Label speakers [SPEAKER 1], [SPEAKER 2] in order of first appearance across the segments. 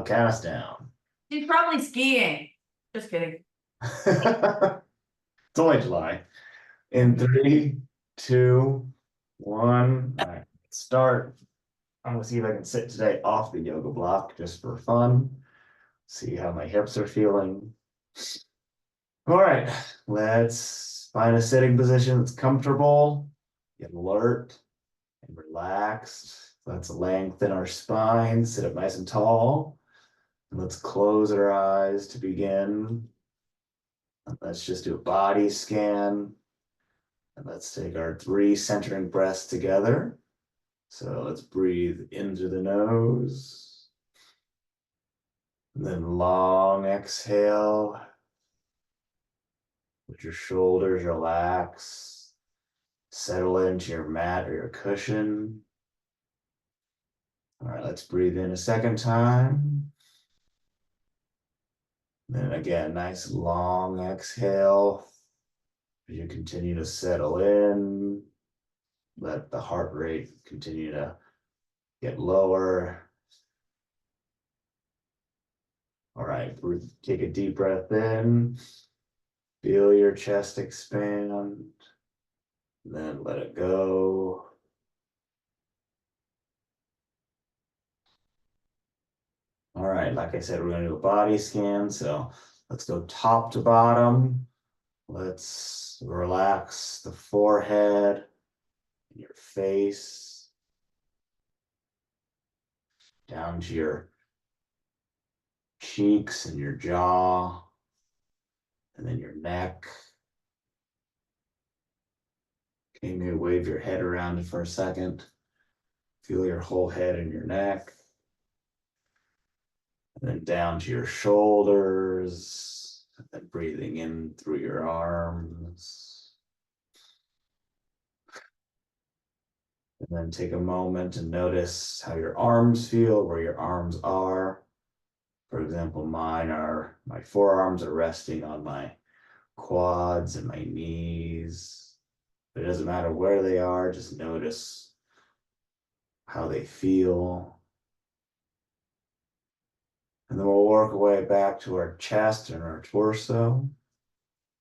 [SPEAKER 1] count us down.
[SPEAKER 2] She's probably skiing. Just kidding.
[SPEAKER 1] It's only July. In 3, 2, 1. All right, start. I'm gonna see if I can sit today off the yoga block just for fun. See how my hips are feeling. All right, let's find a sitting position that's comfortable, get alert and relaxed. Let's lengthen our spine, sit up nice and tall. And let's close our eyes to begin. And let's just do a body scan. And let's take our 3 centering breaths together. So let's breathe into the nose. And then long exhale. Let your shoulders relax. Settle into your mat or your cushion. All right, let's breathe in a second time. Then again, nice long exhale. As you continue to settle in, let the heart rate continue to get lower. All right, take a deep breath in. Feel your chest expand. Then let it go. All right, like I said, we're going to do a body scan. So let's go top to bottom. Let's relax the forehead, your face, down to your cheeks and your jaw, and then your neck. Okay, maybe wave your head around for a second. Feel your whole head and your neck. And then down to your shoulders, and then breathing in through your arms. And then take a moment and notice how your arms feel, where your arms are. For example, my forearms are resting on my quads and my knees. It doesn't matter where they are, just notice how they feel. And then we'll work our way back to our chest and our torso.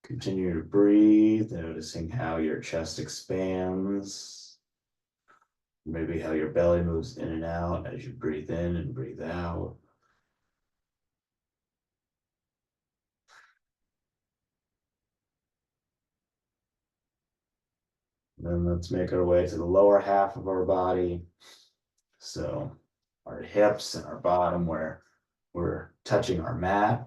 [SPEAKER 1] Continue to breathe, noticing how your chest expands. Maybe how your belly moves in and out as you breathe in and breathe out. Then let's make our way to the lower half of our body. So our hips and our bottom where we're touching our mat.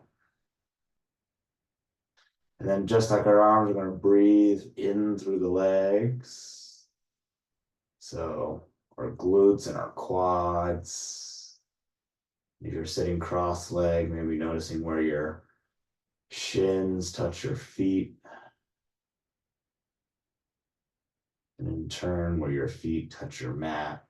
[SPEAKER 1] And then just like our arms, we're going to breathe in through the legs. So our glutes and our quads. If you're sitting cross-legged, maybe noticing where your shins touch your feet. And in turn, where your feet touch your mat.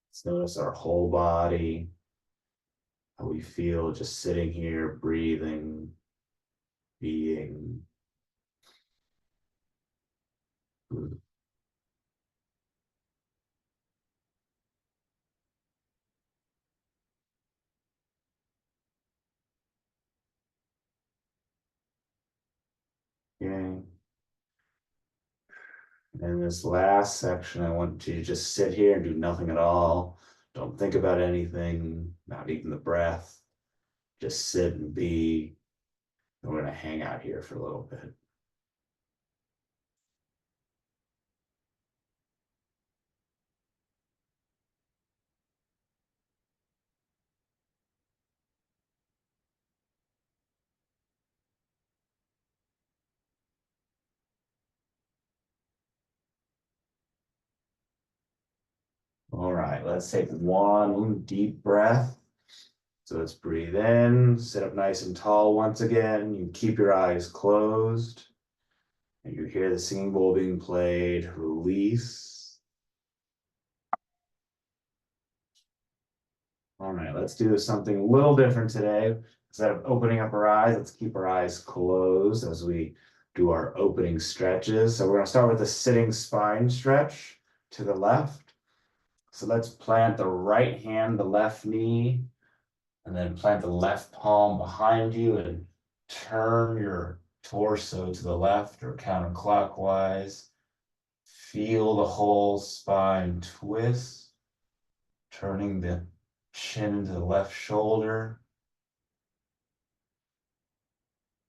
[SPEAKER 1] Let's notice our whole body, how we feel just sitting here, breathing, being. Okay. And this last section, I want you to just sit here and do nothing at all. Don't think about anything, not even the breath. Just sit and be. And we're going to hang out here for a little bit. All right, let's take one deep breath. So let's breathe in, sit up nice and tall once again. You keep your eyes closed. And you hear the singing bowl being played. Release. All right, let's do something a little different today. Instead of opening up our eyes, let's keep our eyes closed as we do our opening stretches. So we're gonna start with a sitting spine stretch to the left. So let's plant the right hand, the left knee, and then plant the left palm behind you and turn your torso to the left or counterclockwise. Feel the whole spine twist, turning the chin into the left shoulder.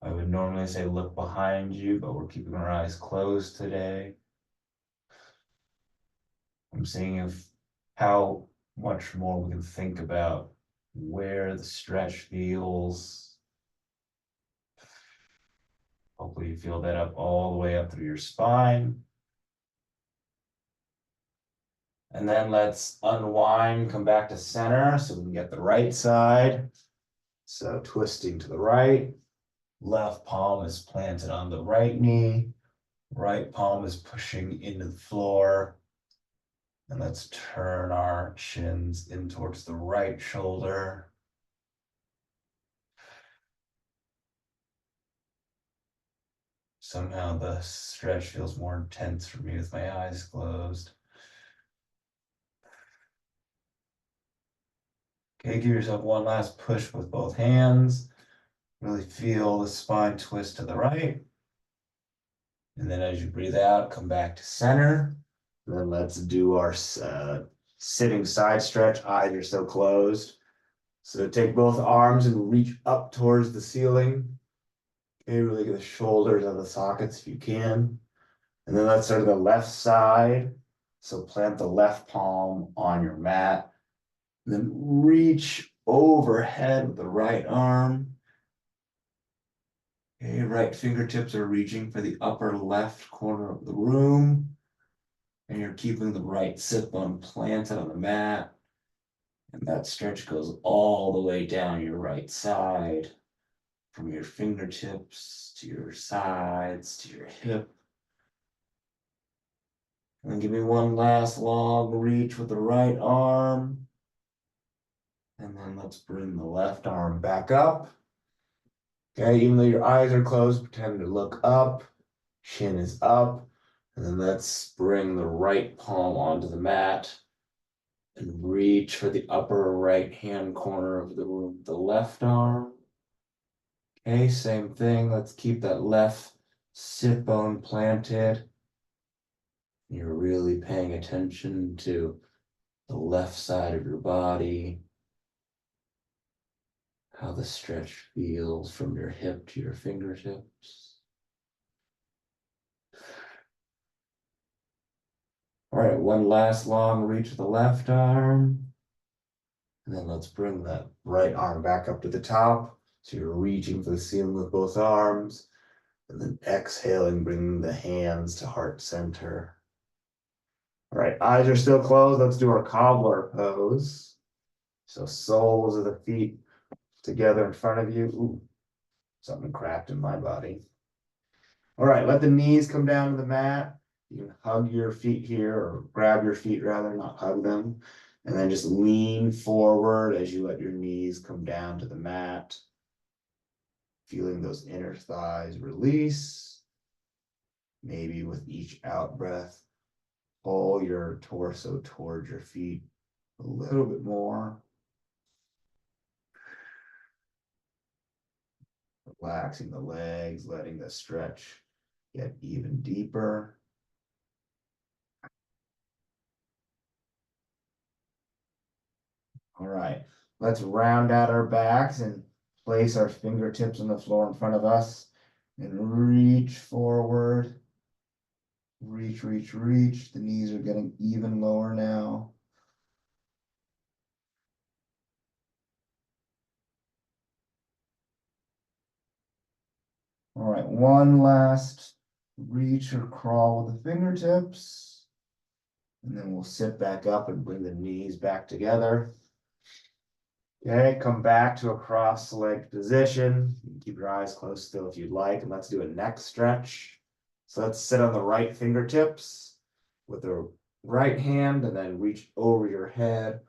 [SPEAKER 1] I would normally say look behind you, but we're keeping our eyes closed today. I'm seeing if how much more we can think about where the stretch feels. Hopefully you feel that up all the way up through your spine. And then let's unwind, come back to center so we can get the right side. So twisting to the right, left palm is planted on the right knee, right palm is pushing into the floor. And let's turn our shins in towards the right shoulder. Somehow the stretch feels more intense for me with my eyes closed. Okay, give yourself one last push with both hands. Really feel the spine twist to the right. And then as you breathe out, come back to center. And then let's do our sitting side stretch. Eyes are still closed. So take both arms and reach up towards the ceiling. Okay, really get the shoulders on the sockets if you can. And then let's start to the left side. So plant the left palm on your mat. And then reach overhead with the right arm. Okay, right fingertips are reaching for the upper left corner of the room. And you're keeping the right sit bone planted on the mat. And that stretch goes all the way down your right side, from your fingertips to your sides to your hip. And then give me one last long reach with the right arm. And then let's bring the left arm back up. Okay, even though your eyes are closed, pretend to look up. Chin is up. And then let's bring the right palm onto the mat and reach for the upper right hand corner of the room, the left arm. Okay, same thing. Let's keep that left sit bone planted. You're really paying attention to the left side of your body, how the stretch feels from your hip to your fingertips. All right, one last long reach with the left arm. And then let's bring that right arm back up to the top. So you're reaching for the ceiling with both arms. And then exhaling, bringing the hands to heart center. All right, eyes are still closed. Let's do our cobbler pose. So soles of the feet together in front of you. Ooh, something cracked in my body. All right, let the knees come down to the mat. You can hug your feet here, or grab your feet rather, not hug them. And then just lean forward as you let your knees come down to the mat. Feeling those inner thighs release. Maybe with each out breath, pull your torso towards your feet a little bit more. Relaxing the legs, letting the stretch get even deeper. All right, let's round out our backs and place our fingertips on the floor in front of us and reach forward. Reach, reach, reach. The knees are getting even lower now. All right, one last reach or crawl with the fingertips. And then we'll sit back up and bring the knees back together. Okay, come back to a cross-legged position. You can keep your eyes closed still if you'd like, and let's do a neck stretch. So let's sit on the right fingertips with the right hand and then reach over your head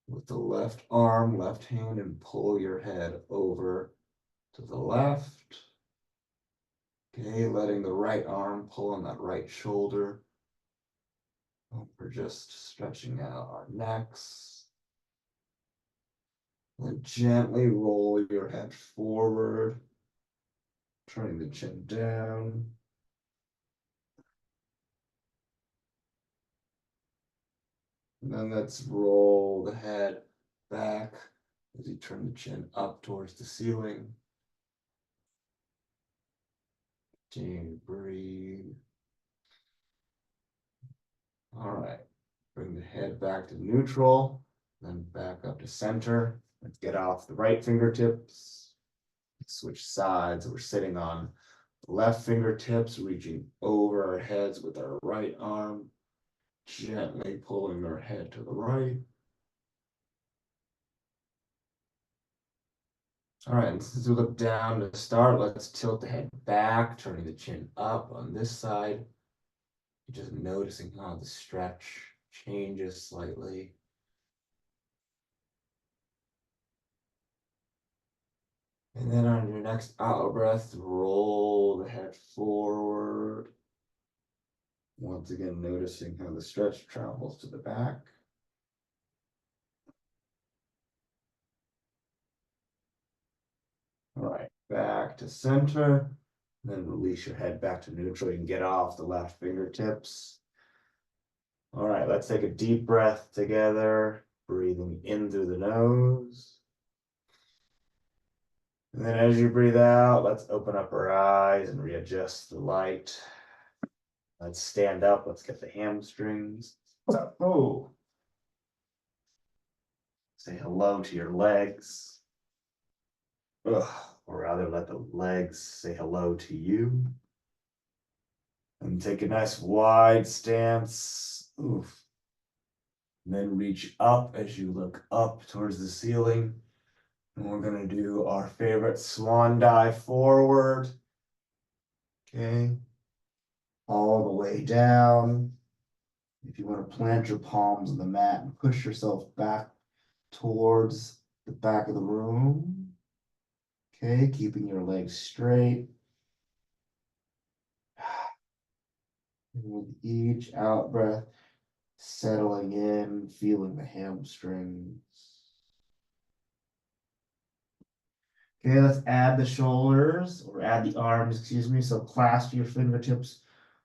[SPEAKER 1] with the left arm, left hand, and pull your head over to the left. Okay, letting the right arm pull on that right shoulder. We're just stretching out our necks. Then gently roll your head forward, turning the chin down. And then let's roll the head back as you turn the chin up towards the ceiling. Continue to breathe. All right, bring the head back to neutral, then back up to center. Let's get off the right fingertips. Switch sides. We're sitting on the left fingertips, reaching over our heads with our right arm, gently pulling our head to the right. All right, and since we look down to start, let's tilt the head back, turning the chin up on this side. Just noticing how the stretch changes slightly. And then on your next out breath, roll the head forward. Once again, noticing how the stretch travels to the back. All right, back to center. Then release your head back to neutral. You can get off the left fingertips. All right, let's take a deep breath together, breathing in through the nose. And then as you breathe out, let's open up our eyes and readjust the light. Let's stand up. Let's get the hamstrings. Oh, say hello to your legs. Ugh, or rather, let the legs say hello to you. And take a nice wide stance. Oof. And then reach up as you look up towards the ceiling. And we're going to do our favorite swan dive forward. Okay. All the way down. If you want to plant your palms on the mat and push yourself back towards the back of the room. Okay, keeping your legs straight. And with each out breath, settling in, feeling the hamstrings. Okay, let's add the shoulders or add the arms, excuse me. So clasp your fingertips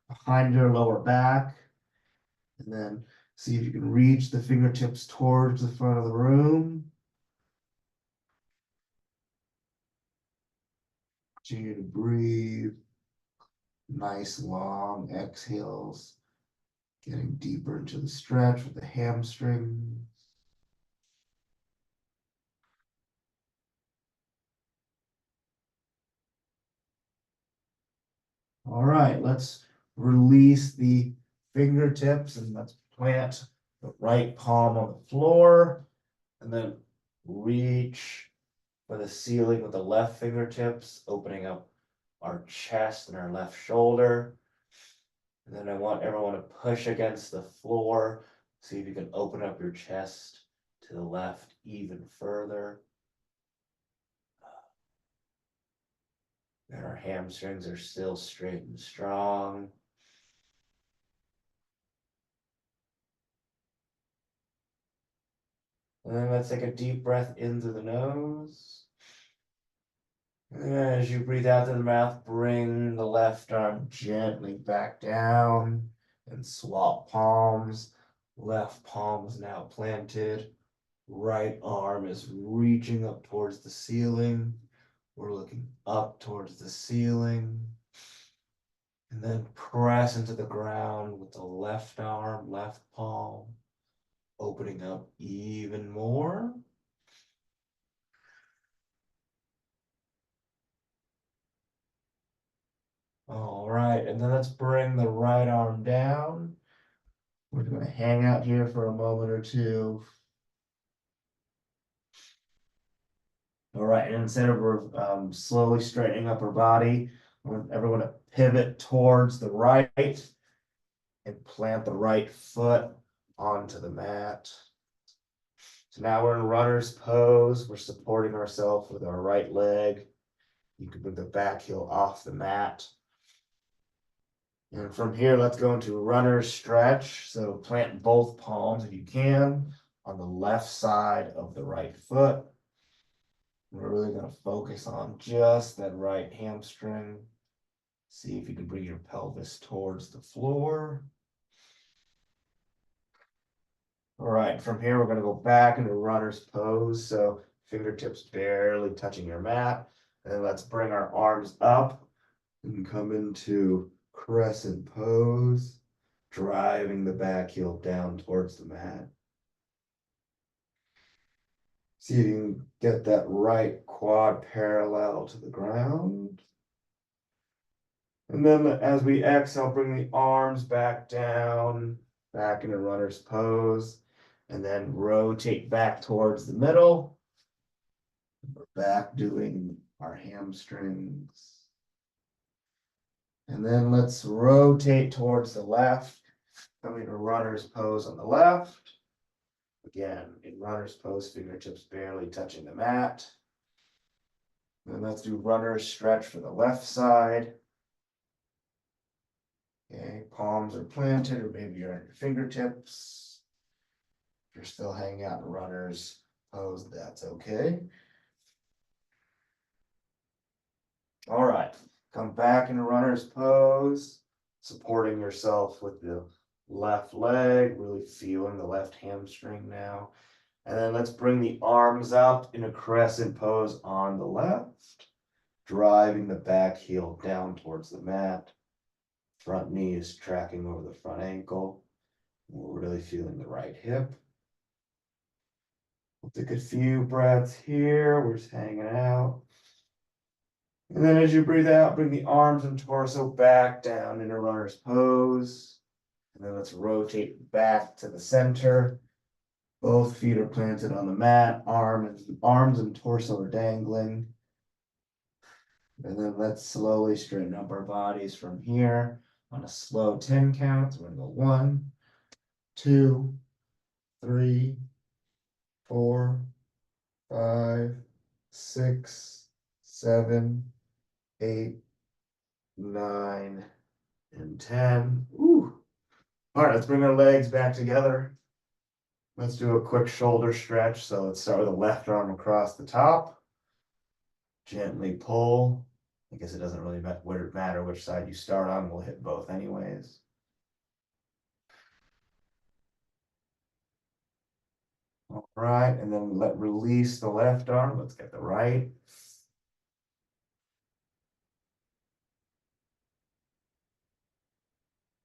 [SPEAKER 1] behind your lower back. And then see if you can reach the fingertips towards the front of the room. Continue to breathe. Nice long exhales. Getting deeper into the stretch with the hamstrings. All right, let's release the fingertips and let's plant the right palm on the floor and then reach for the ceiling with the left fingertips, opening up our chest and our left shoulder. And then I want everyone to push against the floor. See if you can open up your chest to the left even further. And our hamstrings are still straight and strong. And then let's take a deep breath in through the nose. And as you breathe out through the mouth, bring the left arm gently back down and swap palms. Left palm is now planted. Right arm is reaching up towards the ceiling. We're looking up towards the ceiling. And then press into the ground with the left arm, left palm, opening up even more. All right, and then let's bring the right arm down. We're going to hang out here for a moment or two. All right, and instead of slowly straightening up our body, I want everyone to pivot towards the right and plant the right foot onto the mat. So now we're in runner's pose. We're supporting ourselves with our right leg. You can bring the back heel off the mat. And from here, let's go into runner's stretch. So plant both palms if you can on the left side of the right foot. We're really going to focus on just that right hamstring. See if you can bring your pelvis towards the floor. All right, from here, we're going to go back into runner's pose. So fingertips barely touching your mat. And let's bring our arms up and come into crescent pose, driving the back heel down towards the mat. See if you can get that right quad parallel to the ground. And then as we exhale, bring the arms back down, back into runner's pose, and then rotate back towards the middle. We're back doing our hamstrings. And then let's rotate towards the left, coming to runner's pose on the left. Again, in runner's pose, fingertips barely touching the mat. Then let's do runner's stretch for the left side. Okay, palms are planted, or maybe you're at your fingertips. If you're still hanging out in runner's pose, that's okay. All right, come back into runner's pose, supporting yourself with the left leg, really feeling the left hamstring now. And then let's bring the arms up in a crescent pose on the left, driving the back heel down towards the mat. Front knee is tracking over the front ankle. We're really feeling the right hip. We'll take a few breaths here. We're just hanging out. And then as you breathe out, bring the arms and torso back down into runner's pose. And then let's rotate back to the center. Both feet are planted on the mat. Arms and torso are dangling. And then let's slowly straighten up our bodies from here on a slow 10 count. We're going to go 1, 2, 3, 4, 5, 6, 7, 8, 9, and 10. Ooh. All right, let's bring our legs back together. Let's do a quick shoulder stretch. So let's start with the left arm across the top. Gently pull. I guess it doesn't really matter which side you start on. We'll hit both anyways. All right, and then release the left arm. Let's get the right.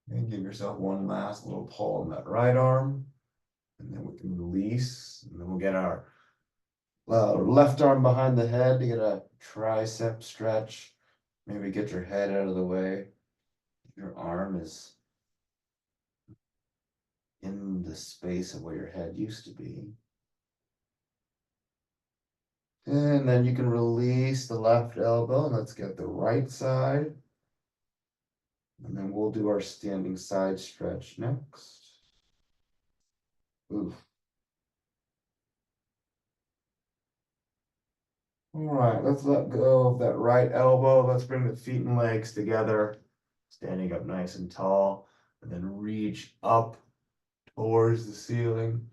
[SPEAKER 1] And give yourself one last little pull on that right arm. And then we can release. And then we'll get our left arm behind the head to get a tricep stretch. Maybe get your head out of the way. Your arm is in the space of where your head used to be. And then you can release the left elbow. And let's get the right side. And then we'll do our standing side stretch next. Oof. All right, let's let go of that right elbow. Let's bring the feet and legs together, standing up nice and tall, and then reach up towards the ceiling.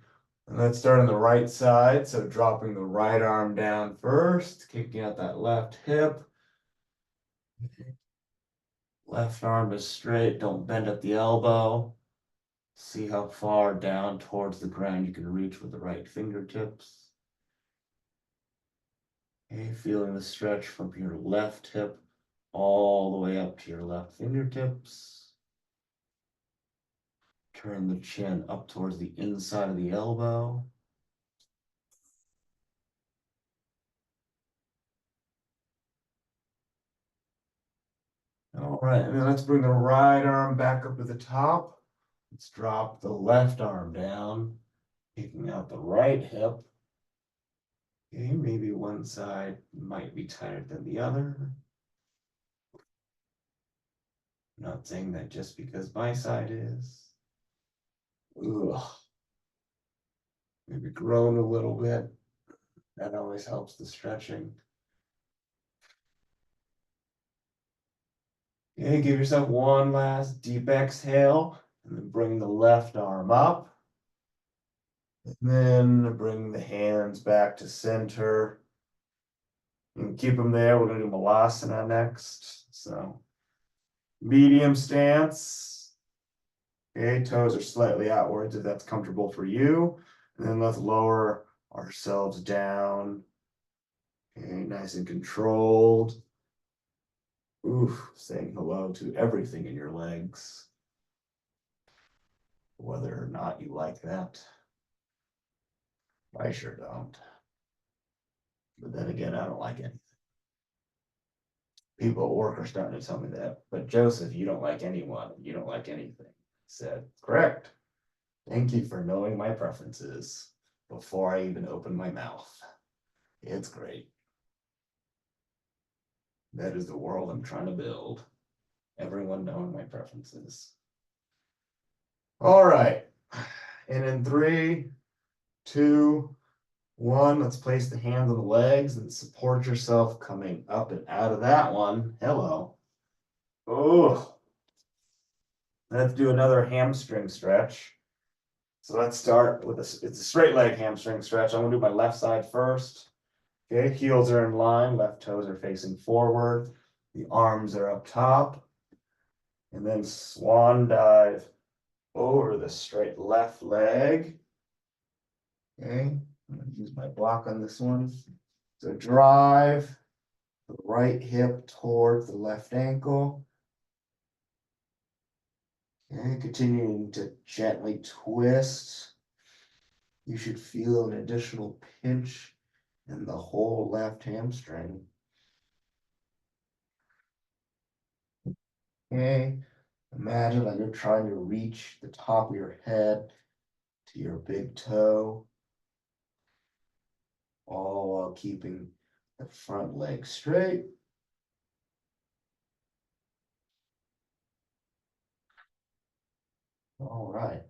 [SPEAKER 1] And let's start on the right side. So dropping the right arm down first, kicking out that left hip. Left arm is straight, don't bend at the elbow. See how far down towards the ground you can reach with the right fingertips. Okay, feeling the stretch from your left hip all the way up to your left fingertips. Turn the chin up towards the inside of the elbow. All right, and then let's bring the right arm back up to the top. Let's drop the left arm down, taking out the right hip. Okay, maybe one side might be tighter than the other. I'm not saying that just because my side is. Ugh. Maybe groan a little bit. That always helps the stretching. Okay, give yourself one last deep exhale, and then bring the left arm up. And then bring the hands back to center. You can keep them there. We're gonna do Malasana next. So medium stance. Okay, toes are slightly outwards if that's comfortable for you. And then let's lower ourselves down. Okay, nice and controlled. Oof, saying hello to everything in your legs, whether or not you like that. I sure don't. But then again, I don't like anything. People at work are starting to tell me that. But Joseph, you don't like anyone. You don't like anything. I said, correct. Thank you for knowing my preferences before I even open my mouth. It's great. That is the world I'm trying to build. Everyone knowing my preferences. All right. And in 3, 2, 1, let's place the hands on the legs and support yourself coming up and out of that one. Hello. Oh, let's do another hamstring stretch. So let's start with it's a straight leg hamstring stretch. I'm gonna do my left side first. Okay, heels are in line, left toes are facing forward, the arms are up top, and then swan dive over the straight left leg. Okay, I'm gonna use my block on this one. So drive the right hip towards the left ankle. Okay, continuing to gently twist. You should feel an additional pinch in the whole left hamstring. Okay, imagine like you're trying to reach the top of your head to your big toe, all while keeping the front leg straight. All right.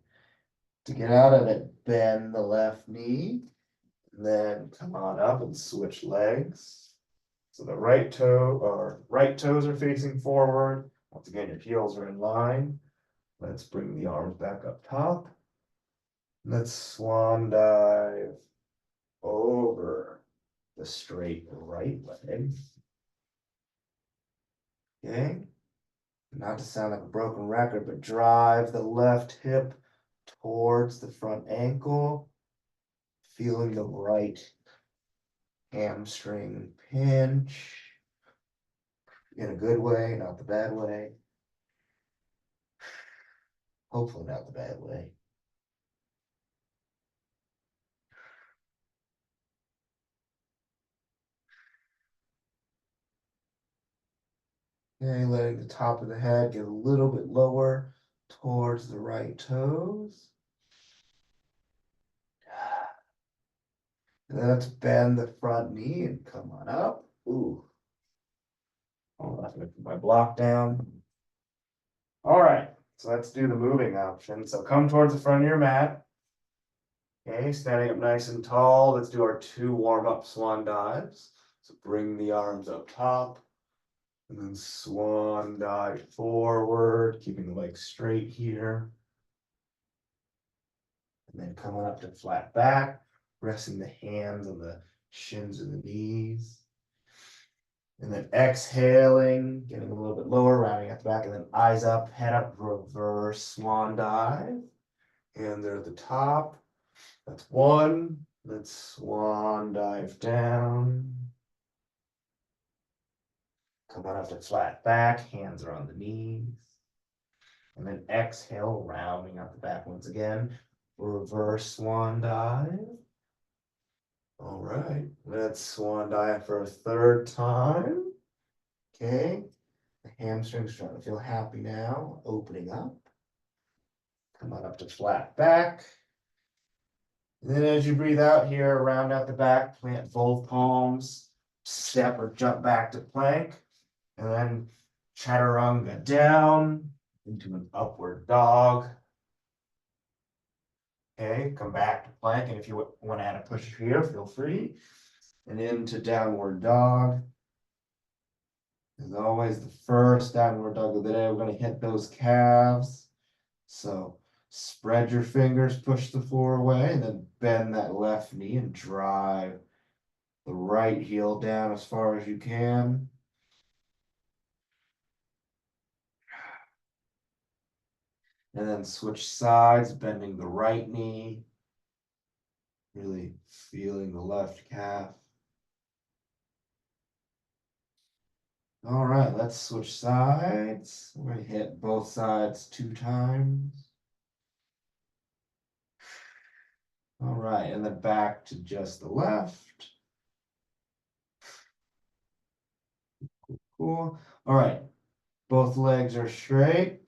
[SPEAKER 1] To get out of it, bend the left knee, and then come on up and switch legs. So the right toe or right toes are facing forward. Once again, your heels are in line. Let's bring the arms back up top. Let's swan dive over the straight right leg. Okay. Not to sound like a broken record, but drive the left hip towards the front ankle, feeling the right hamstring pinch in a good way, not the bad way. Hopefully not the bad way. Okay, letting the top of the head get a little bit lower towards the right toes. And then let's bend the front knee and come on up. Ooh. Hold on, I'm gonna put my block down. All right, so let's do the moving option. So come towards the front of your mat. Okay, standing up nice and tall. Let's do our 2 warm-up swan dives. So bring the arms up top. And then swan dive forward, keeping the legs straight here. And then coming up to flat back, resting the hands on the shins of the knees. And then exhaling, getting a little bit lower, rounding at the back, and then eyes up, head up, reverse swan dive. And they're at the top. That's 1. Let's swan dive down. Come on up to flat back, hands are on the knees. And then exhale, rounding out the back once again. Reverse swan dive. All right, let's swan dive for a 3rd time. Okay, the hamstring's starting to feel happy now, opening up. Come on up to flat back. And then as you breathe out here, round out the back, plant both palms, step or jump back to plank, and then chaturanga down into an upward dog. Okay, come back to plank, and if you want to add a push here, feel free. And into downward dog. As always, the first downward dog of the day, we're gonna hit those calves. So spread your fingers, push the floor away, and then bend that left knee and drive the right heel down as far as you can. And then switch sides, bending the right knee. Really feeling the left calf. All right, let's switch sides. We're gonna hit both sides 2 times. All right, and then back to just the left. Cool. All right, both legs are straight.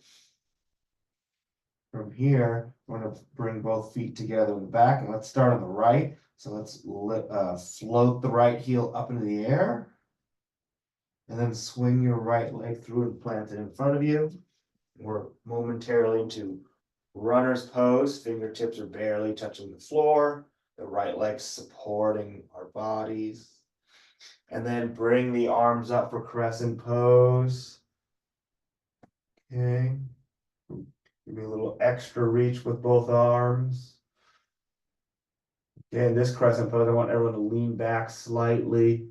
[SPEAKER 1] From here, we're gonna bring both feet together in the back, and let's start on the right. So let's float the right heel up into the air. And then swing your right leg through and plant it in front of you. We're momentarily into runner's pose. Fingertips are barely touching the floor. The right leg supporting our bodies. And then bring the arms up for crescent pose. Okay. Give me a little extra reach with both arms. Okay, in this crescent pose, I want everyone to lean back slightly.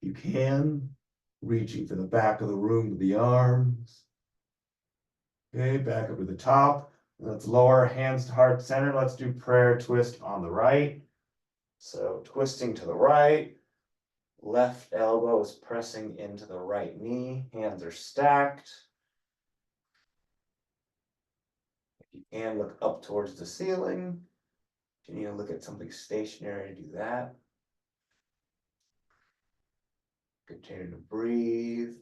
[SPEAKER 1] You can. Reaching for the back of the room with the arms. Okay, back up to the top. Let's lower hands to heart center. Let's do prayer twist on the right. So twisting to the right. Left elbow is pressing into the right knee. Hands are stacked. If you can, look up towards the ceiling. If you need to look at something stationary, do that. Continue to breathe.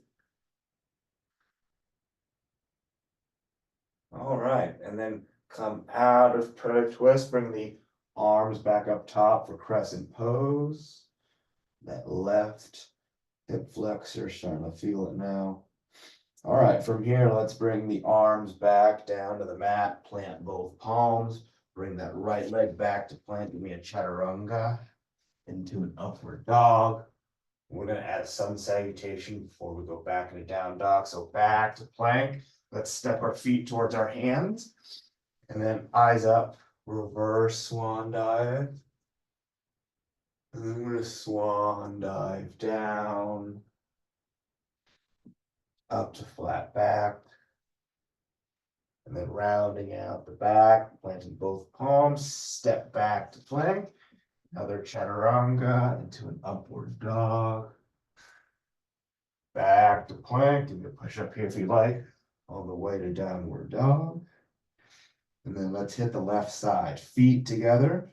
[SPEAKER 1] All right, and then come out of prayer twist. Bring the arms back up top for crescent pose. That left hip flexor, starting to feel it now. All right, from here, let's bring the arms back down to the mat, plant both palms, bring that right leg back to plant, give me a chaturanga into an upward dog. We're gonna add sun salutation before we go back into down dog. So back to plank. Let's step our feet towards our hands and then eyes up, reverse swan dive. And then we're gonna swan dive down, up to flat back. And then rounding out the back, planting both palms, step back to plank. Another chaturanga into an upward dog. Back to plank, and you push up here if you like, all the way to downward dog. And then let's hit the left side, feet together,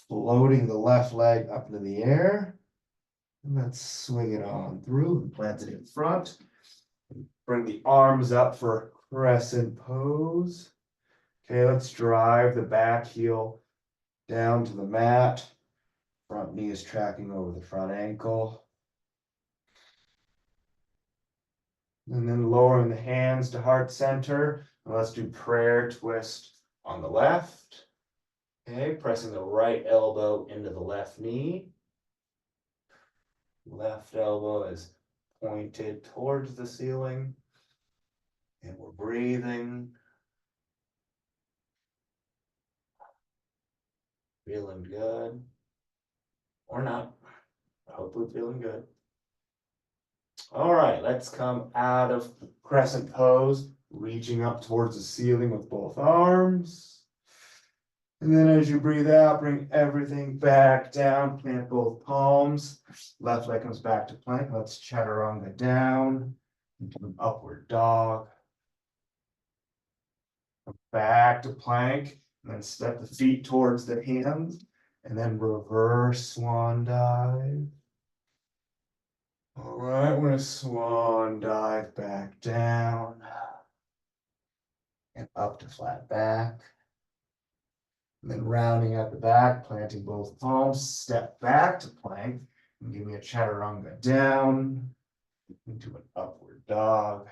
[SPEAKER 1] floating the left leg up into the air. And let's swing it on through and plant it in front. Bring the arms up for crescent pose. Okay, let's drive the back heel down to the mat. Front knee is tracking over the front ankle. And then lowering the hands to heart center. And let's do prayer twist on the left. Okay, pressing the right elbow into the left knee. Left elbow is pointed towards the ceiling. And we're breathing. Feeling good. Or not. Hopefully feeling good. All right, let's come out of crescent pose, reaching up towards the ceiling with both arms. And then as you breathe out, bring everything back down, plant both palms. Left leg comes back to plank. Let's chaturanga down into an upward dog. Back to plank, and then step the feet towards the hands, and then reverse swan dive. All right, we're gonna swan dive back down and up to flat back. And then rounding at the back, planting both palms, step back to plank, and give me a chaturanga down into an upward dog.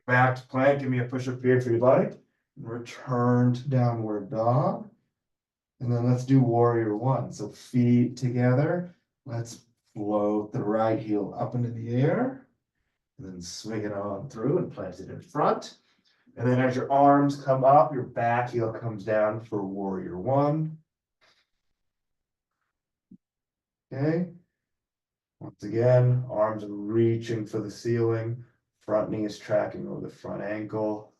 [SPEAKER 1] Back to plank, give me a push-up here if you'd like. Return to downward dog. And then let's do warrior one. So feet together. Let's Float the right heel up into the air. And then swing it on through and plant it in front. And then as your arms come up, your back heel comes down for warrior one. Okay. Once again, arms are reaching for the ceiling. Front knee is tracking over the front ankle.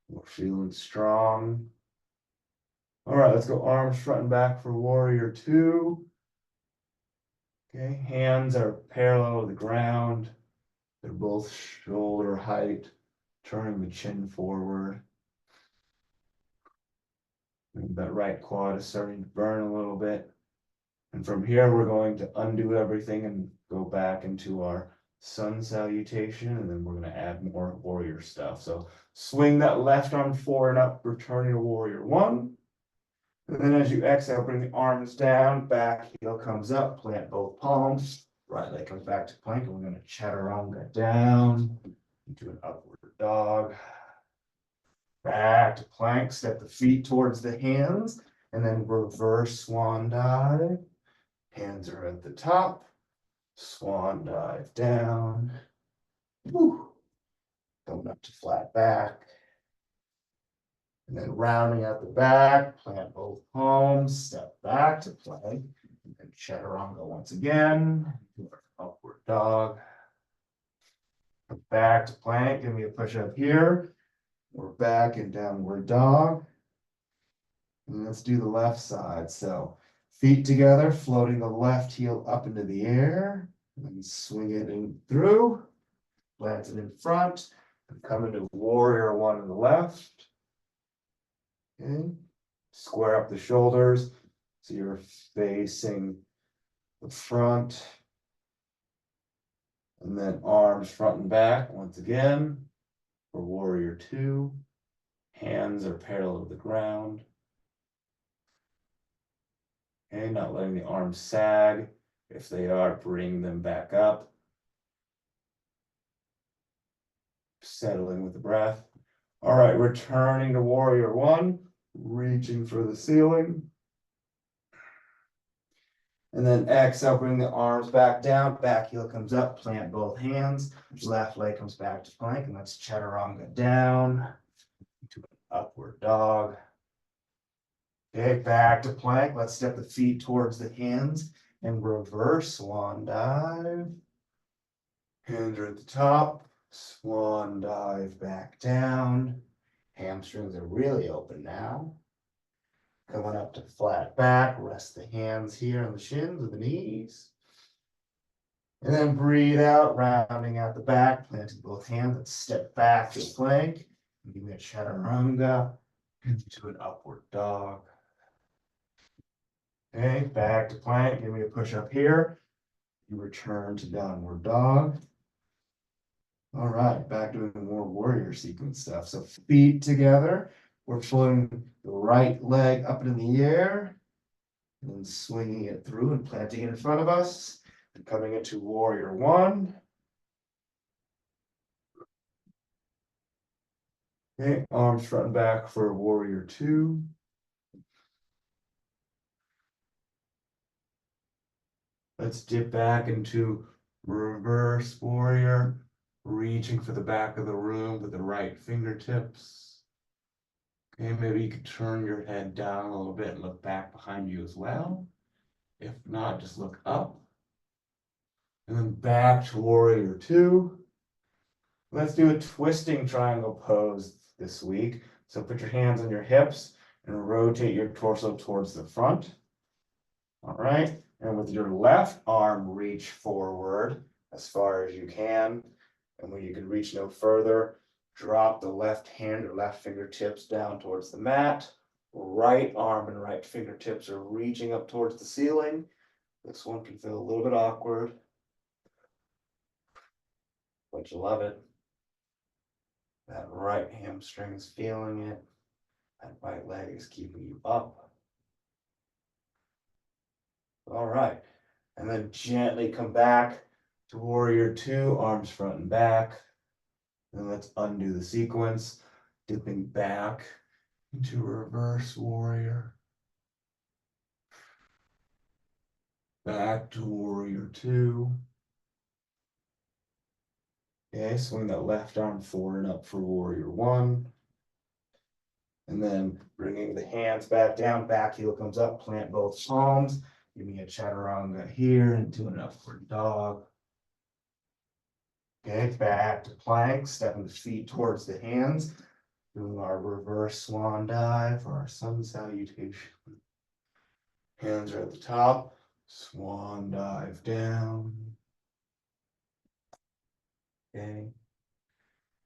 [SPEAKER 1] We're feeling strong. All right, let's go arms front and back for warrior two. Okay, hands are parallel to the ground. They're both shoulder height, turning the chin forward. And that right quad is starting to burn a little bit. And from here, we're going to undo everything and go back into our sun salutation. And then we're going to add more warrior stuff. So swing that left arm forward and up, returning to warrior one. And then as you exhale, bring the arms down, back heel comes up, plant both palms. Right leg comes back to plank, and we're going to chaturanga down into an upward dog. Back to plank, step the feet towards the hands, and then reverse swan dive. Hands are at the top, swan dive down. Whew. Going up to flat back. And then rounding out the back, plant both palms, step back to plank, and chaturanga once again. Upward dog. Back to plank, give me a push up here. We're back in downward dog. And let's do the left side. So feet together, floating the left heel up into the air, and swing it in through, plant it in front, and come into warrior one on the left. Okay, square up the shoulders so you're facing the front. And then arms front and back once again for warrior two. Hands are parallel to the ground. Okay, not letting the arms sag. If they are, bring them back up. Settling with the breath. All right, returning to warrior one, reaching for the ceiling. And then exhale, bring the arms back down, back heel comes up, plant both hands, left leg comes back to plank, and let's chaturanga down to an upward dog. Okay, back to plank. Let's step the feet towards the hands and reverse swan dive. Hands are at the top, swan dive back down. Hamstrings are really open now. Coming up to flat back, rest the hands here on the shins of the knees. And then breathe out, rounding out the back, planting both hands and step back to plank. And give me a chaturanga into an upward dog. Okay, back to plank, give me a push up here. You return to downward dog. All right, back doing more warrior sequence stuff. So feet together, we're pulling the right leg up into the air, and then swinging it through and planting it in front of us, and coming into warrior one. Okay, arms front and back for warrior two. Let's dip back into reverse warrior, reaching for the back of the room with the right fingertips. Okay, maybe you could turn your head down a little bit and look back behind you as well. If not, just look up. And then back to warrior two. Let's do a twisting triangle pose this week. So put your hands on your hips and rotate your torso towards the front. All right. And with your left arm, reach forward as far as you can. And when you can reach no further, drop the left hand or left fingertips down towards the mat. Right arm and right fingertips are reaching up towards the ceiling. This one can feel a little bit awkward, but you love it. That right hamstring is feeling it. That right leg is keeping you up. All right. And then gently come back to warrior two, arms front and back. And let's undo the sequence, dipping back into reverse warrior. Back to warrior two. Okay, swing that left arm forward and up for warrior one. And then bringing the hands back down, back heel comes up, plant both palms. Give me a chaturanga here into an upward dog. Okay, back to plank, stepping the feet towards the hands. Doing our reverse swan dive or our sun salutation. Hands are at the top, swan dive down. Okay,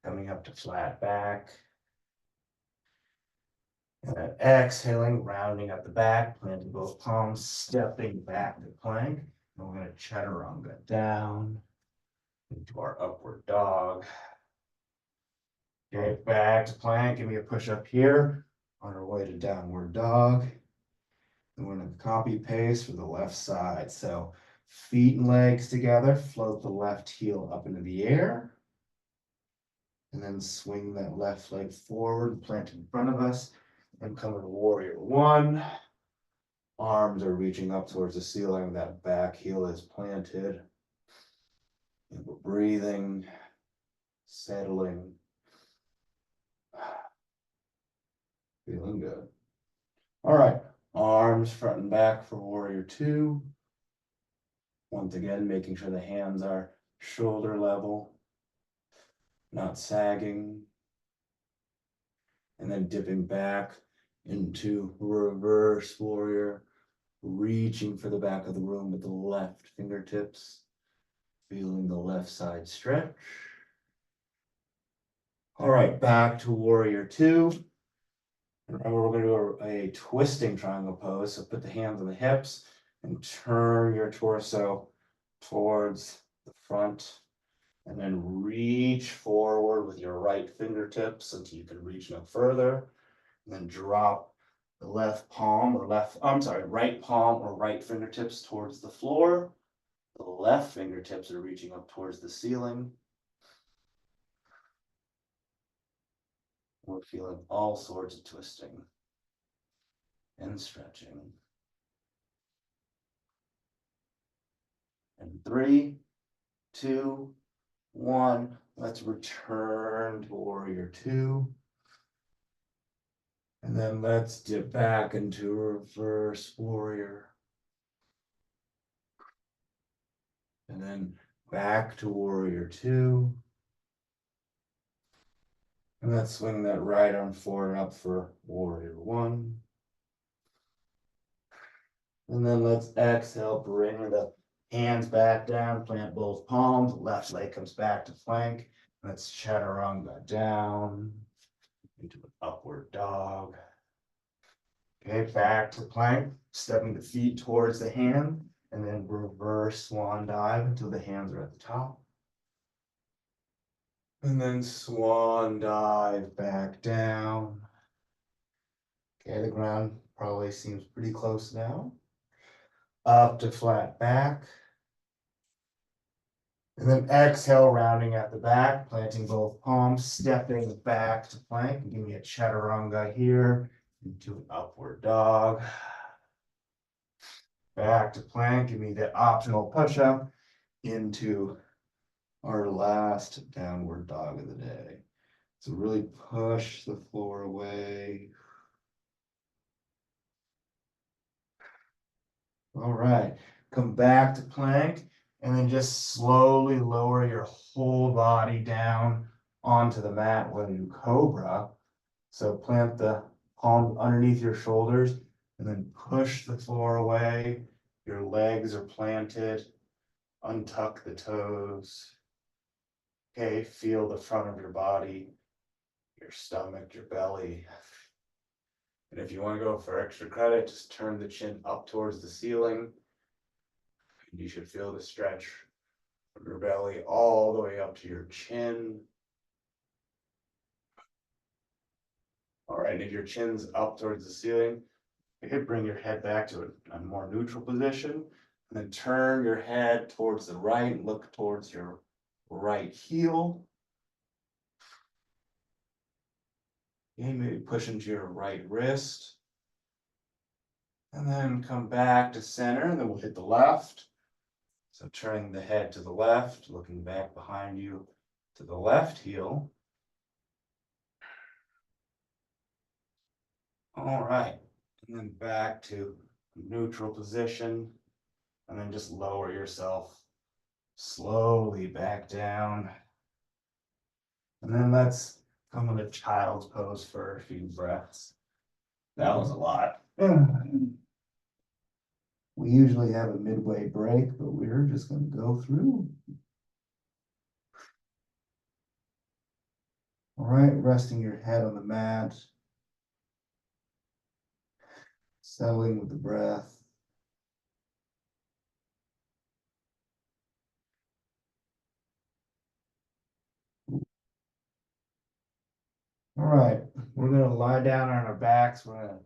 [SPEAKER 1] coming up to flat back. And then exhaling, rounding at the back, planting both palms, stepping back to plank. And we're going to chaturanga down into our upward dog. Okay, back to plank. Give me a push up here on our way to downward dog. And we're going to copy paste for the left side. So feet and legs together, float the left heel up into the air. And then swing that left leg forward, plant in front of us, and come to warrior one. Arms are reaching up towards the ceiling, that back heel is planted. And we're breathing, settling. Feeling good. All right, arms front and back for warrior two. Once again, making sure the hands are shoulder level, not sagging. And then dipping back into reverse warrior, reaching for the back of the room with the left fingertips, feeling the left side stretch. All right, back to warrior two. Remember, we're going to do a twisting triangle pose. So put the hands on the hips and turn your torso towards the front. And then reach forward with your right fingertips until you can reach no further. And then drop the left palm or right palm or right fingertips towards the floor. The left fingertips are reaching up towards the ceiling. We're feeling all sorts of twisting and stretching. And 3, 2, 1. Let's return to warrior two. And then let's dip back into reverse warrior. And then back to warrior two. And let's swing that right arm forward and up for warrior one. And then let's exhale, bring the hands back down, plant both palms, left leg comes back to plank. Let's chaturanga down into an upward dog. Okay, back to plank, stepping the feet towards the hand, and then reverse swan dive until the hands are at the top. And then swan dive back down. Okay, the ground probably seems pretty close now. Up to flat back. And then exhale, rounding at the back, planting both palms, stepping back to plank. Give me a chaturanga here into an upward dog. Back to plank, give me the optional push-up into our last downward dog of the day. So really push the floor away. All right, come back to plank and then just slowly lower your whole body down onto the mat, whether you cobra. So plant the palm underneath your shoulders and then push the floor away. Your legs are planted. Untuck the toes. Okay, feel the front of your body, your stomach, your belly. And if you want to go for extra credit, just turn the chin up towards the ceiling. And you should feel the stretch from your belly all the way up to your chin. All right, and if your chin's up towards the ceiling, you could bring your head back to a more neutral position. And then turn your head towards the right and look towards your right heel. Okay, maybe push into your right wrist. And then come back to center, and then we'll hit the left. So turning the head to the left, looking back behind you to the left heel. All right, and then back to neutral position, and then just lower yourself slowly back down. And then let's come into child's pose for a few breaths. That was a lot. We usually have a midway break, but we're just going to go through. All right, resting your head on the mat, settling with the breath. All right, we're going to lie down on our backs. We're going to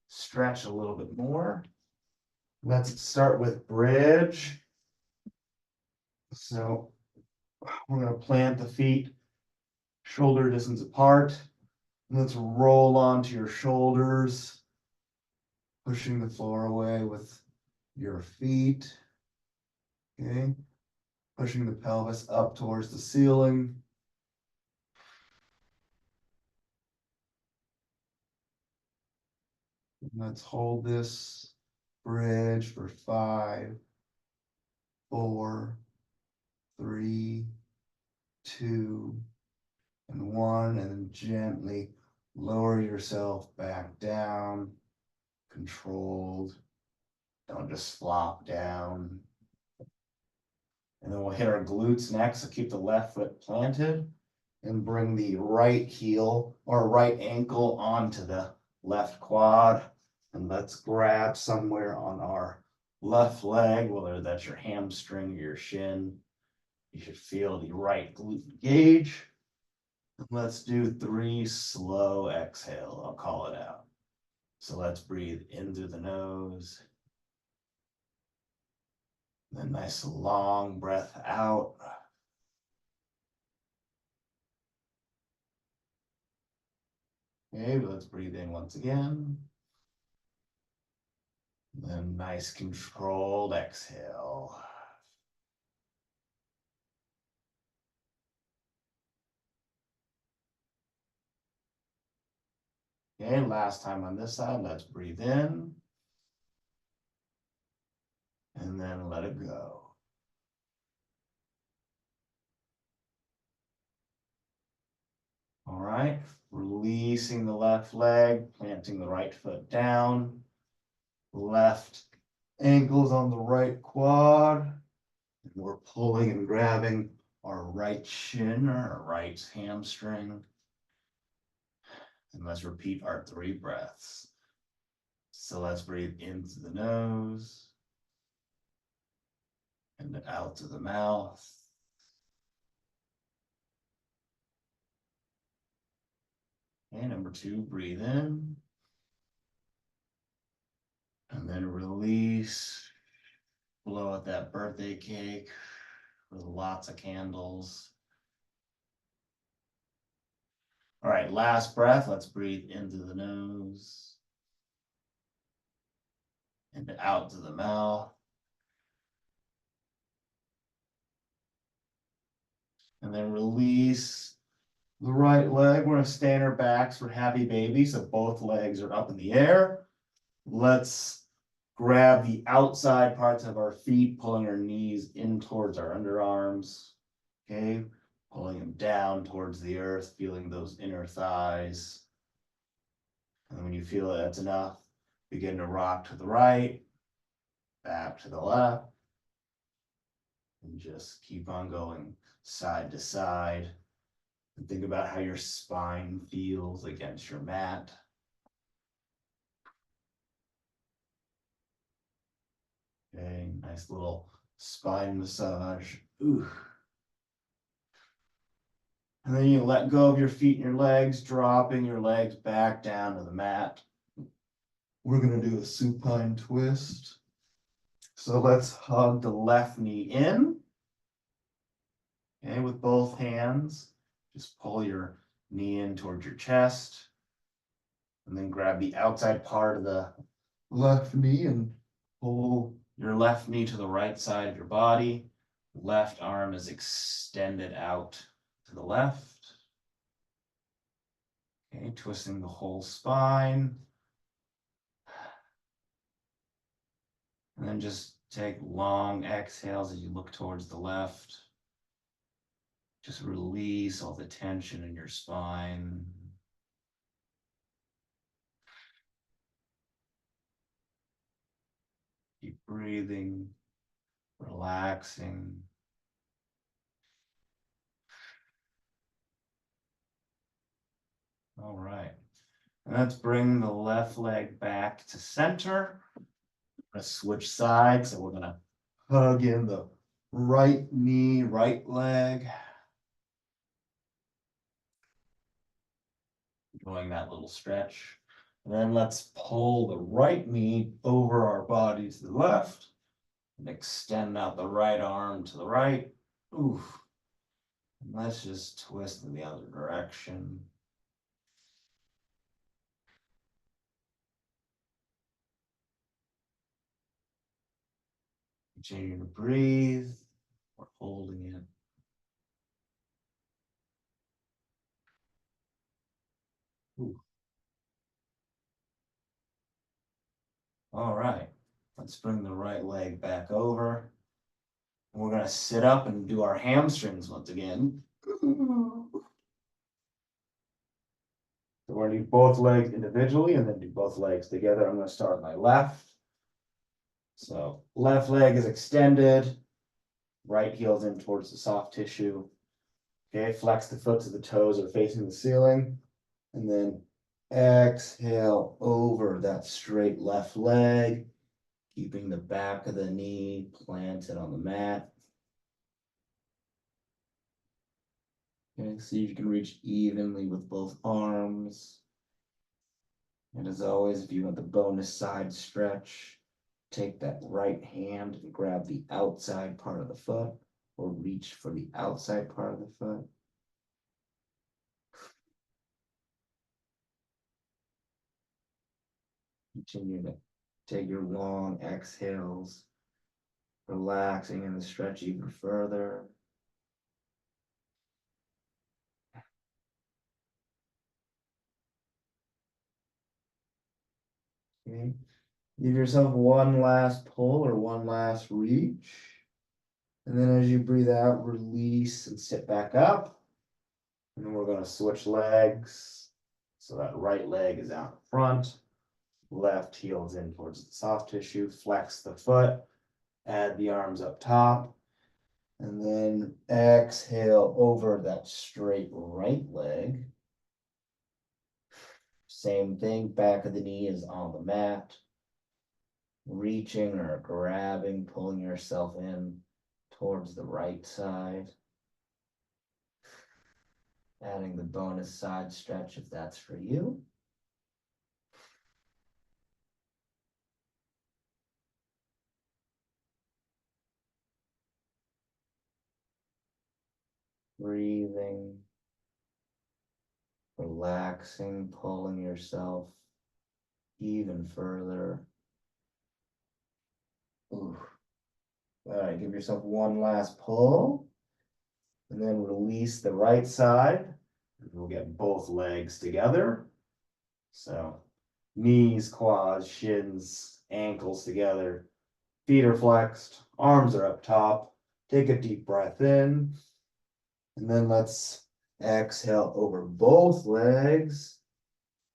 [SPEAKER 1] stretch a little bit more. Let's start with bridge. So we're going to plant the feet shoulder distance apart. Let's roll onto your shoulders, pushing the floor away with your feet. Okay, pushing the pelvis up towards the ceiling. Let's hold this bridge for 5, 4, 3, 2, and 1, and then gently lower yourself back down, controlled. Don't just flop down. And then we'll hit our glutes next. So keep the left foot planted and bring the right heel or right ankle onto the left quad. And let's grab somewhere on our left leg, whether that's your hamstring or your shin. You should feel the right glute engage. Let's do 3 slow exhale. I'll call it out. So let's breathe in through the nose. Then nice long breath out. Okay, let's breathe in once again. Then nice controlled exhale. Okay, last time on this side, let's breathe in. And then let it go. All right, releasing the left leg, planting the right foot down. Left ankles on the right quad. And we're pulling and grabbing our right shin or our right hamstring. And let's repeat our 3 breaths. So let's breathe into the nose and out to the mouth. Okay, number 2, breathe in. And then release. Blow out that birthday cake with lots of candles. All right, last breath. Let's breathe into the nose and out to the mouth. And then release the right leg. We're going to stand our backs for happy baby. So both legs are up in the air. Let's grab the outside parts of our feet, pulling our knees in towards our underarms. Okay, pulling them down towards the earth, feeling those inner thighs. And when you feel that's enough, begin to rock to the right, back to the left, and just keep on going side to side. And think about how your spine feels against your mat. Okay, nice little spine massage. Ooh. And then you let go of your feet and your legs, dropping your legs back down to the mat. We're going to do a supine twist. So let's hug the left knee in. Okay, with both hands, just pull your knee in towards your chest. And then grab the outside part of the left knee and pull your left knee to the right side of your body. Left arm is extended out to the left. Okay, twisting the whole spine. And then just take long exhales as you look towards the left. Just release all the tension in your spine. Keep breathing, relaxing. All right. And let's bring the left leg back to center. Let's switch sides. So we're going to hug in the right knee, right leg. Enjoying that little stretch. And then let's pull the right knee over our body to the left and extend out the right arm to the right. Oof. And let's just twist in the other direction. Continue to breathe. We're holding it. Ooh. All right. Let's bring the right leg back over. We're going to sit up and do our hamstrings once again. So we're going to do both legs individually and then do both legs together. I'm going to start my left. So left leg is extended. Right heel's in towards the soft tissue. Okay, flex the foot so the toes are facing the ceiling. And then exhale over that straight left leg, keeping the back of the knee planted on the mat. Okay, see if you can reach evenly with both arms. And as always, if you want the bonus side stretch, take that right hand and grab the outside part of the foot or reach for the outside part of the foot. Continue to take your long exhales, relaxing in the stretch even further. Okay. Give yourself one last pull or one last reach. And then as you breathe out, release and sit back up. And then we're going to switch legs. So that right leg is out in front. Left heel's in towards the soft tissue. Flex the foot. Add the arms up top. And then exhale over that straight right leg. Same thing, back of the knee is on the mat. Reaching or grabbing, pulling yourself in towards the right side. Adding the bonus side stretch if that's for you. Breathing, relaxing, pulling yourself even further. Ooh. All right, give yourself one last pull. And then release the right side. We'll get both legs together. So knees, quads, shins, ankles together. Feet are flexed, arms are up top. Take a deep breath in. And then let's exhale over both legs,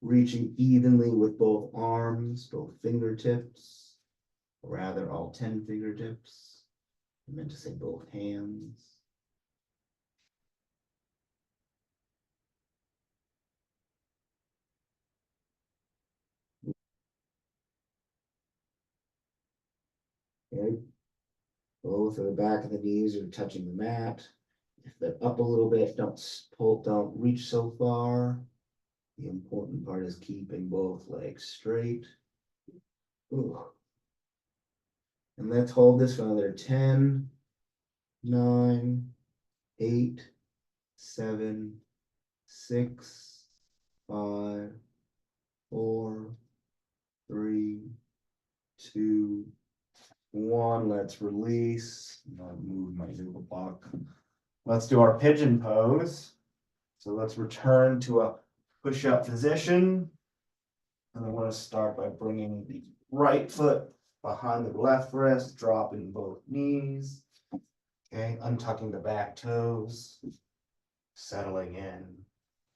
[SPEAKER 1] reaching evenly with both arms, both fingertips, or rather all 10 fingertips. I meant to say both hands. Okay. Both of the back of the knees are touching the mat. If they're up a little bit, don't reach so far. The important part is keeping both legs straight. Ooh. And let's hold this for another 10, 9, 8, 7, 6, 5, 4, 3, 2, 1. Let's release. I'll move my yoga block. Let's do our pigeon pose. So let's return to a push-up position. And I want to start by bringing the right foot behind the left wrist, dropping both knees. Okay, untucking the back toes, settling in.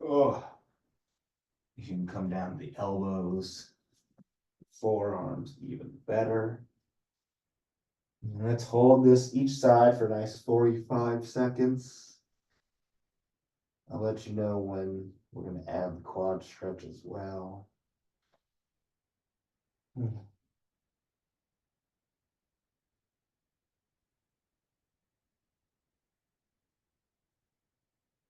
[SPEAKER 1] Oh, you can come down to the elbows, forearms even better. And let's hold this each side for a nice 45 seconds. I'll let you know when we're going to add the quad stretch as well.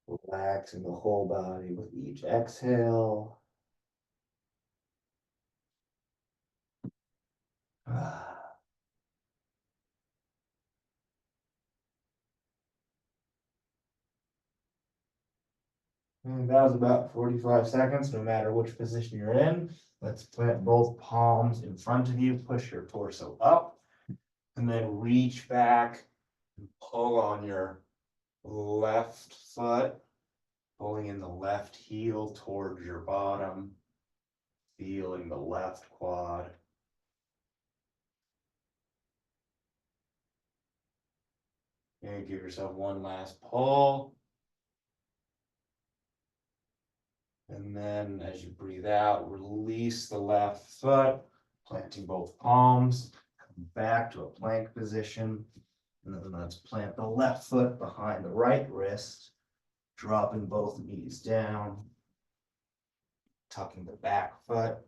[SPEAKER 1] Relaxing the whole body with each exhale. And that was about 45 seconds, no matter which position you're in. Let's plant both palms in front of you, push your torso up, and then reach back and pull on your left foot, pulling in the left heel towards your bottom, feeling the left quad. And give yourself one last pull. And then as you breathe out, release the left foot, planting both palms, come back to a plank position. And then let's plant the left foot behind the right wrist, dropping both knees down, tucking the back foot,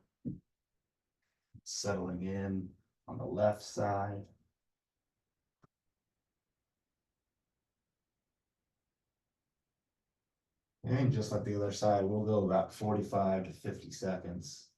[SPEAKER 1] settling in on the left side. And just like the other side, we'll go about 45 to 50 seconds.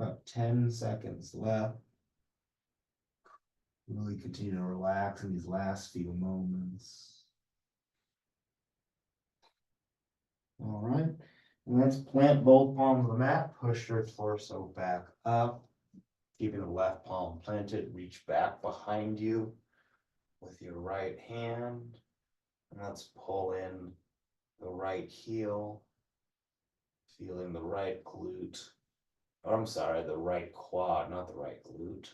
[SPEAKER 1] About 10 seconds left. Really continue to relax in these last few moments. All right, and let's plant both palms on the mat, push your torso back up, keeping the left palm planted, reach back behind you with your right hand, and let's pull in the right heel, feeling the right glute, or I'm sorry, the right quad, not the right glute.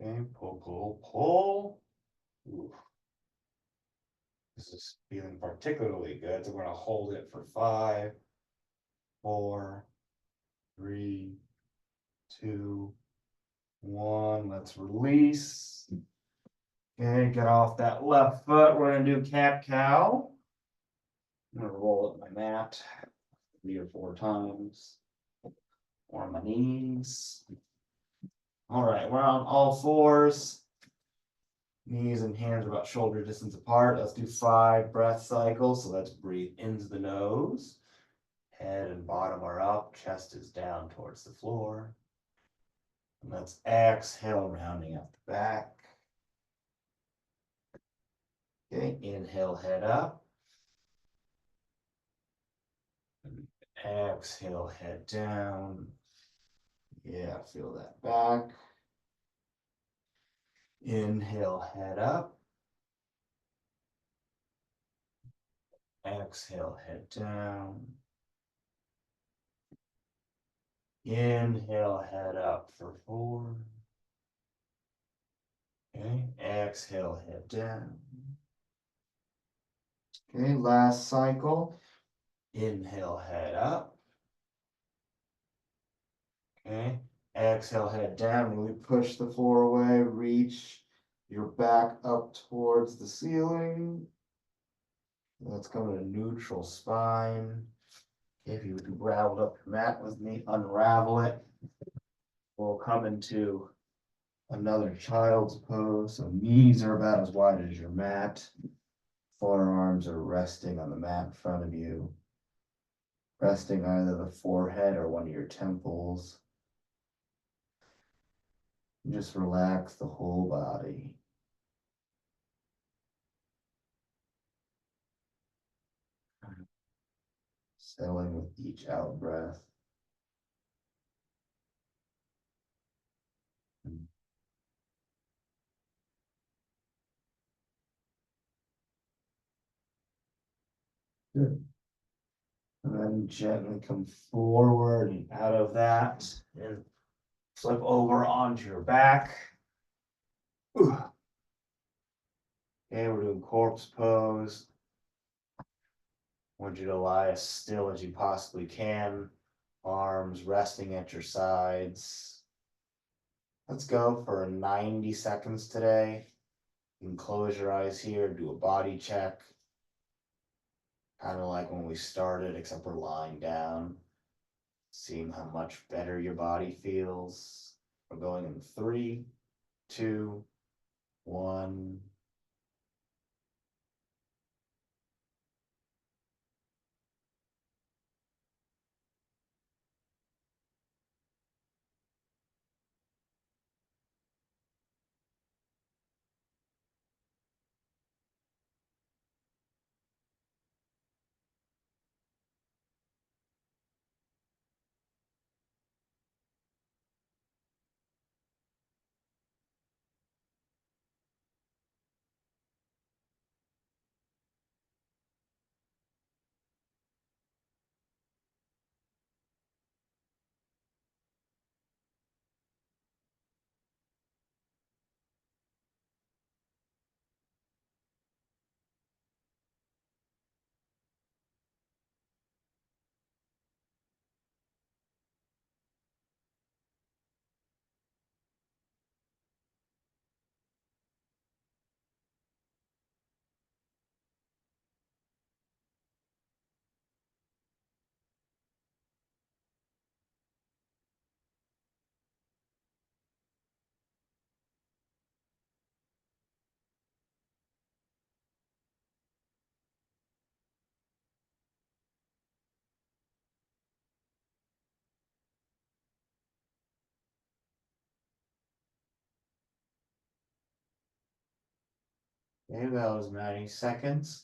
[SPEAKER 1] Okay, pull, pull, pull. Oof. This is feeling particularly good, so we're gonna hold it for 5, 4, 3, 2, 1. Let's release. Okay, get off that left foot. We're gonna do cat cow. I'm gonna roll up my mat 3 or 4 times. Or my knees. All right, we're on all fours. Knees and hands about shoulder distance apart. Let's do 5 breath cycles. So let's breathe into the nose. Head and bottom are up. Chest is down towards the floor. And let's exhale, rounding up the back. Okay, inhale, head up. Exhale, head down. Yeah, feel that back. Inhale, head up. Exhale, head down. Inhale, head up for 4. Okay, exhale, head down. Okay, last cycle. Inhale, head up. Okay, exhale, head down. Really push the floor away. Reach your back up towards the ceiling. Let's come to neutral spine. If you would ravel up your mat with me, unravel it. We'll come into another child's pose. So knees are about as wide as your mat. Forearms are resting on the mat in front of you, resting either the forehead or one of your temples. Just relax the whole body. Settling with each out breath. Good. And then gently come forward and out of that and flip over onto your back. Okay, we're doing corpse pose. I want you to lie as still as you possibly can. Arms resting at your sides. Let's go for 90 seconds today. You can close your eyes here, do a body check. Kind of like when we started, except we're lying down. Seeing how much better your body feels. We're going in 3, 2, 1. Okay, that was 90 seconds.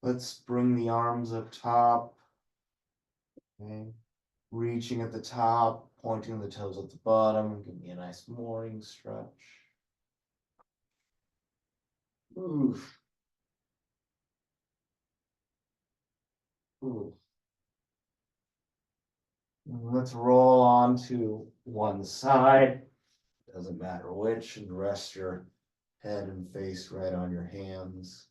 [SPEAKER 1] Let's bring the arms up top. Okay. Reaching at the top, pointing the toes at the bottom. Give me a nice morning stretch. Oof. Oof. Let's roll on to one side. Doesn't matter which, and rest your head and face right on your hands.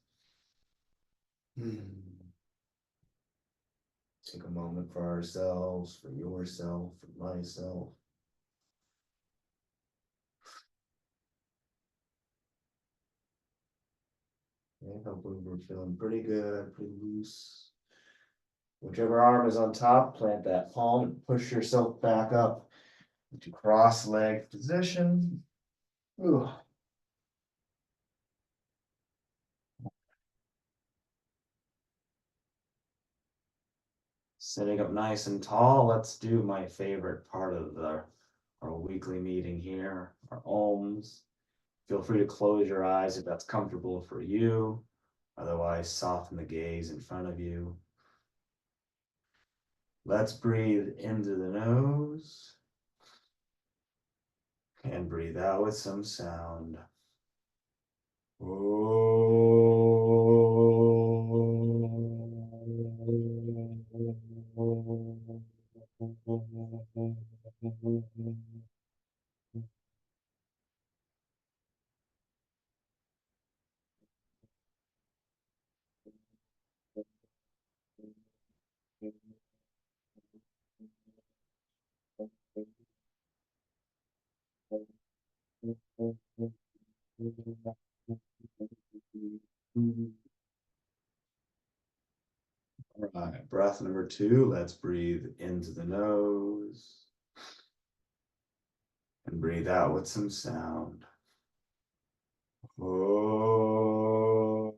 [SPEAKER 1] Take a moment for ourselves, for yourself, for myself. Okay, hopefully we're feeling pretty good, pretty loose. Whichever arm is on top, plant that palm and push yourself back up into cross-legged position. Ooh. Sitting up nice and tall, let's do my favorite part of our weekly meeting here, our ohms. Feel free to close your eyes if that's comfortable for you. Otherwise, soften the gaze in front of you. Let's breathe into the nose and breathe out with some sound. All right, breath number 2. Let's breathe into the nose and breathe out with some sound. Oh.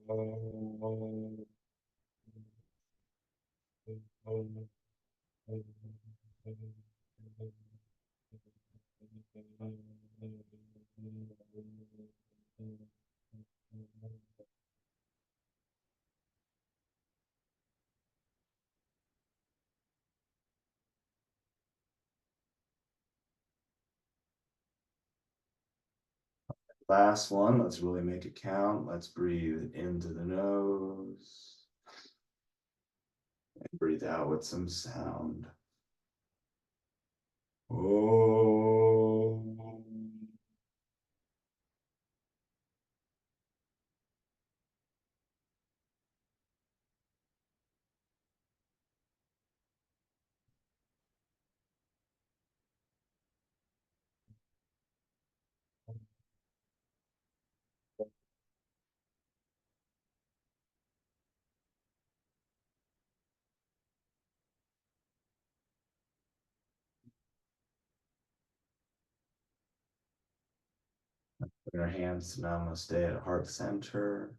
[SPEAKER 1] Last one, let's really make it count. Let's breathe into the nose and breathe out with some sound. Oh. Put our hands to Namaste at heart center.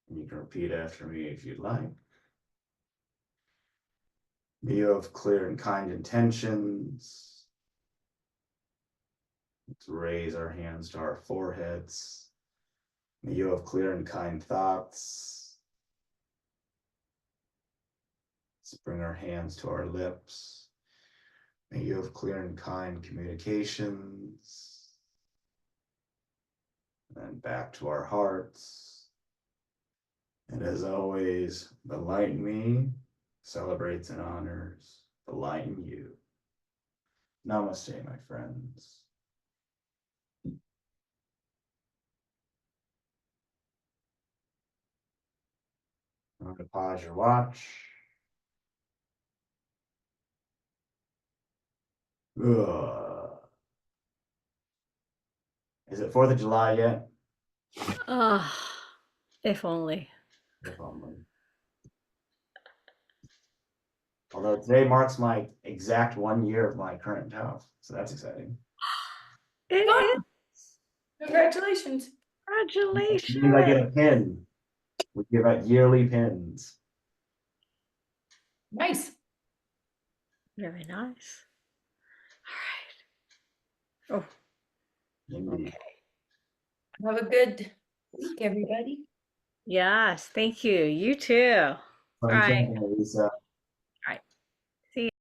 [SPEAKER 1] And you can repeat after me if you'd like. May you have clear and kind intentions. Let's raise our hands to our foreheads. May you have clear and kind thoughts. Let's bring our hands to our lips. May you have clear and kind communications. And back to our hearts. And as always, the light in me celebrates and honors the light in you. Namaste, my friends. I'm going to pause your watch. Ugh. Is it 4th of July yet?
[SPEAKER 3] Ah, if only.
[SPEAKER 1] If only. Although today marks my exact 1 year of my current job, so that's exciting.
[SPEAKER 3] It
[SPEAKER 2] Fun.
[SPEAKER 3] is.
[SPEAKER 2] Congratulations.
[SPEAKER 1] It means I get a
[SPEAKER 3] Congratulations.
[SPEAKER 1] pin. We give out yearly pins.
[SPEAKER 2] Nice.
[SPEAKER 3] Very nice. All right. Oh,
[SPEAKER 1] Indeed.
[SPEAKER 3] okay.
[SPEAKER 2] Have a good week, everybody.
[SPEAKER 3] Yes, thank you. You too. All
[SPEAKER 1] Fun
[SPEAKER 3] right.
[SPEAKER 1] chatting, Lisa.
[SPEAKER 3] All right. See you.